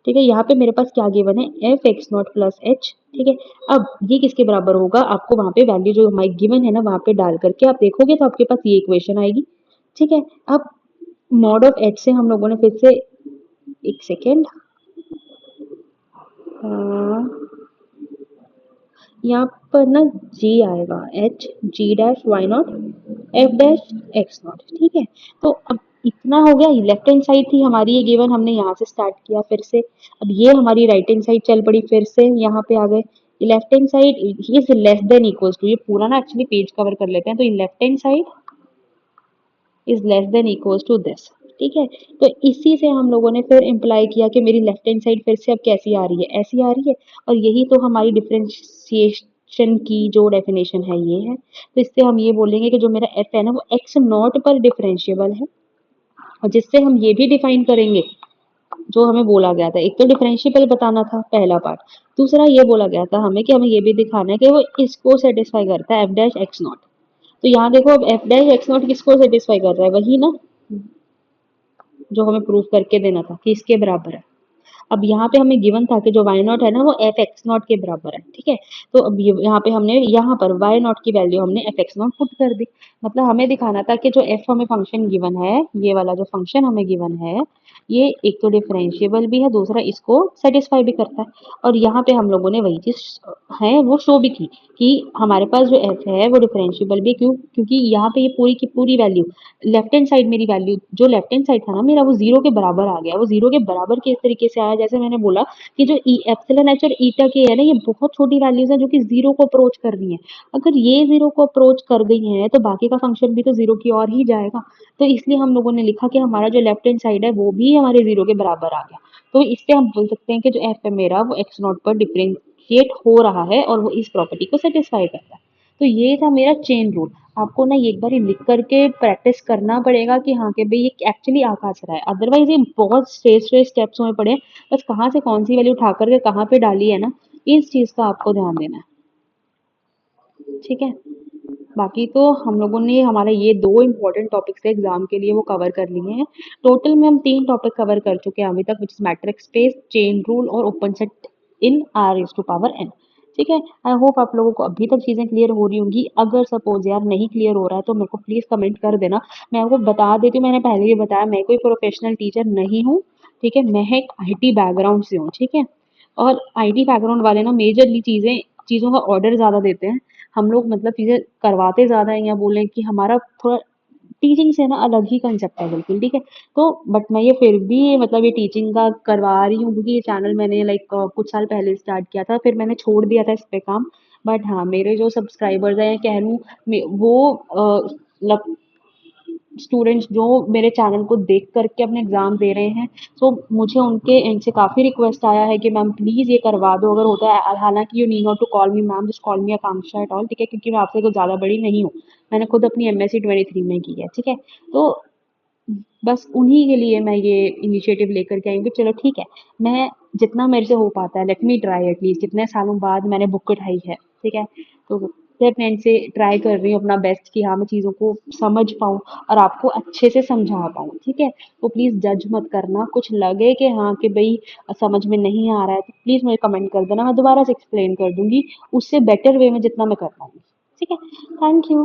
ठीक है। यहाँ पे मेरे पास क्या गिवन है, F x not plus H, ठीक है। अब ये किसके बराबर होगा, आपको वहां पे वैल्यू जो हमारी गिवन है ना वहां पे डाल करके आप देखोगे तो आपके पास ये इक्वेशन आएगी, ठीक है। अब मॉड ऑफ एच से हम लोगों ने फिर से, एक सेकेंड, यहाँ पर ना जी आएगा, H G dash Y naught F dash X naught, ठीक है। तो अब इतना हो गया, लेफ्ट हैंड साइड थी हमारी ये गिवन, हमने यहाँ से स्टार्ट किया फिर से। अब ये हमारी राइट हैंड साइड चल पड़ी, फिर से यहाँ पे आ गए। Left hand side is less than equals to, ये पूरा ना एक्चुअली पेज कवर कर लेते हैं, तो left hand side is less than equals to this, ठीक है। तो इसी से हम लोगों ने फिर इम्प्लाई किया कि मेरी लेफ्ट हैंड साइड फिर से अब कैसी आ रही है, ऐसी आ रही है। और यही तो हमारी डिफरेंशिएशन की जो डेफिनेशन है ये है। तो इससे हम ये बोलेंगे कि जो मेरा एफ है ना वो एक्स नॉट पर डिफरेंशिएबल है, और जिससे हम ये भी डिफाइन करेंगे जो हमें बोला गया था। एक तो डिफरेंशिएबल बताना था पहला पार्ट, दूसरा ये बोला गया था हमें कि हमें ये भी दिखाना है कि वो इसको सेटिस्फाई करता है, एफ डैश एक्स नॉट। तो यहाँ देखो अब एफ डैश एक्स नॉट किसको सेटिस्फाई कर रहा है, वही ना जो हमें प्रूव करके देना था कि इसके बराबर है। अब यहाँ पे हमें गिवन था कि जो वाई नॉट है ना वो एफ एक्स नॉट के बराबर है, ठीक है। तो अब यहाँ पे हमने यहाँ पर वाई नॉट की वैल्यू हमने एफ एक्स नॉट पुट कर दी। मतलब हमें दिखाना था कि जो एफ हमें फंक्शन गिवन है, ये वाला जो फंक्शन हमें गिवन है, ये एक तो डिफरेंशिएबल भी है, दूसरा इसको सेटिस्फाई भी करता है। और यहाँ पे हम लोगों ने वही चीज है वो शो भी की कि हमारे पास जो एफ है वो डिफरेंशिएबल भी, क्यों, क्योंकि यहाँ पे ये पूरी की पूरी वैल्यू, लेफ्ट हैंड साइड मेरी वैल्यू जो लेफ्ट हैंड साइड था ना मेरा, वो जीरो के बराबर आ गया। वो जीरो के बराबर किस तरीके से आया, जैसे मैंने बोला कि जो एप्सिलॉन एच और ईटा के है ना ये बहुत छोटी वैल्यूज है जो कि जीरो को अप्रोच कर रही है। अगर ये जीरो को अप्रोच कर गई है तो बाकी का फंक्शन भी तो जीरो की ओर ही जाएगा। तो इसलिए हम लोगों ने लिखा कि हमारा जो लेफ्ट हैंड साइड है वो भी हमारे जीरो के बराबर आ गया। तो इससे हम बोल सकते हैं कि जो एफ है मेरा वो एक्स नॉट पर डिफरेंशिएट हो रहा है और वो इस प्रॉपर्टी को सेटिस्फाई करता है। तो ये था मेरा चेन रूल। आपको ना ये एक बार लिख करके प्रैक्टिस करना पड़ेगा कि हाँ कि भाई ये एक्चुअली आ कहाँ से रहा है, अदरवाइज ये बहुत स्ट्रेट स्टेप्स में पड़े, बस कहाँ से कौन सी वैल्यू उठा करके कहाँ पे डाली है ना, इस चीज का आपको ध्यान देना है, ठीक है। बाकी तो हम लोगों ने हमारा ये दो इंपॉर्टेंट टॉपिक्स थे एग्जाम के लिए वो कवर कर लिए हैं। टोटल में हम 3 टॉपिक कवर कर चुके हैं अभी तक, which is matrix space, chain rule और open set in R is to power N, ठीक है। आई होप आप लोगों को अभी तक चीजें क्लियर हो रही होंगी। अगर सपोज यार नहीं क्लियर हो रहा है तो मेरे को प्लीज कमेंट कर देना। मैं आपको बता देती हूँ, मैंने पहले भी बताया मैं कोई प्रोफेशनल टीचर नहीं हूँ, ठीक है। मैं एक आईटी बैकग्राउंड से हूँ, ठीक है। और आईटी बैकग्राउंड वाले ना मेजरली चीजों का ऑर्डर ज्यादा देते हैं। हम लोग मतलब चीजें करवाते ज्यादा है, या बोले कि हमारा थोड़ा टीचिंग से ना अलग ही कंसेप्ट है बिल्कुल, ठीक है। तो बट मैं ये फिर भी मतलब ये टीचिंग का करवा रही हूँ क्योंकि ये चैनल मैंने लाइक कुछ साल पहले स्टार्ट किया था, फिर मैंने छोड़ दिया था इस पे काम। बट हाँ मेरे जो सब्सक्राइबर्स हैं कह लूँ वो मतलब स्टूडेंट्स जो मेरे चैनल को देख करके अपने एग्जाम दे रहे हैं, तो मुझे उनके एंड से काफ़ी रिक्वेस्ट आया है कि मैम प्लीज़ ये करवा दो अगर होता है। हालांकि you need not to call me ma'am, just call me Akanksha at all, ठीक है, क्योंकि मैं आपसे कुछ ज़्यादा बड़ी नहीं हूँ। मैंने खुद अपनी एमएससी 23 में की है, ठीक है। तो बस उन्हीं के लिए मैं ये इनिशिएटिव लेकर के आई हूँ कि चलो ठीक है, मैं जितना मेरे से हो पाता है लेट मी ट्राई, एटलीस्ट कितने सालों बाद मैंने बुक उठाई है, ठीक है। तो फिर मैं इनसे ट्राई कर रही हूँ अपना बेस्ट कि हाँ मैं चीज़ों को समझ पाऊँ और आपको अच्छे से समझा पाऊँ, ठीक है। तो प्लीज़ जज मत करना, कुछ लगे कि हाँ कि भाई समझ में नहीं आ रहा है तो प्लीज़ मुझे कमेंट कर देना, मैं दोबारा से एक्सप्लेन कर दूंगी उससे बेटर वे में जितना मैं कर पाऊँगी, ठीक है। Thank you.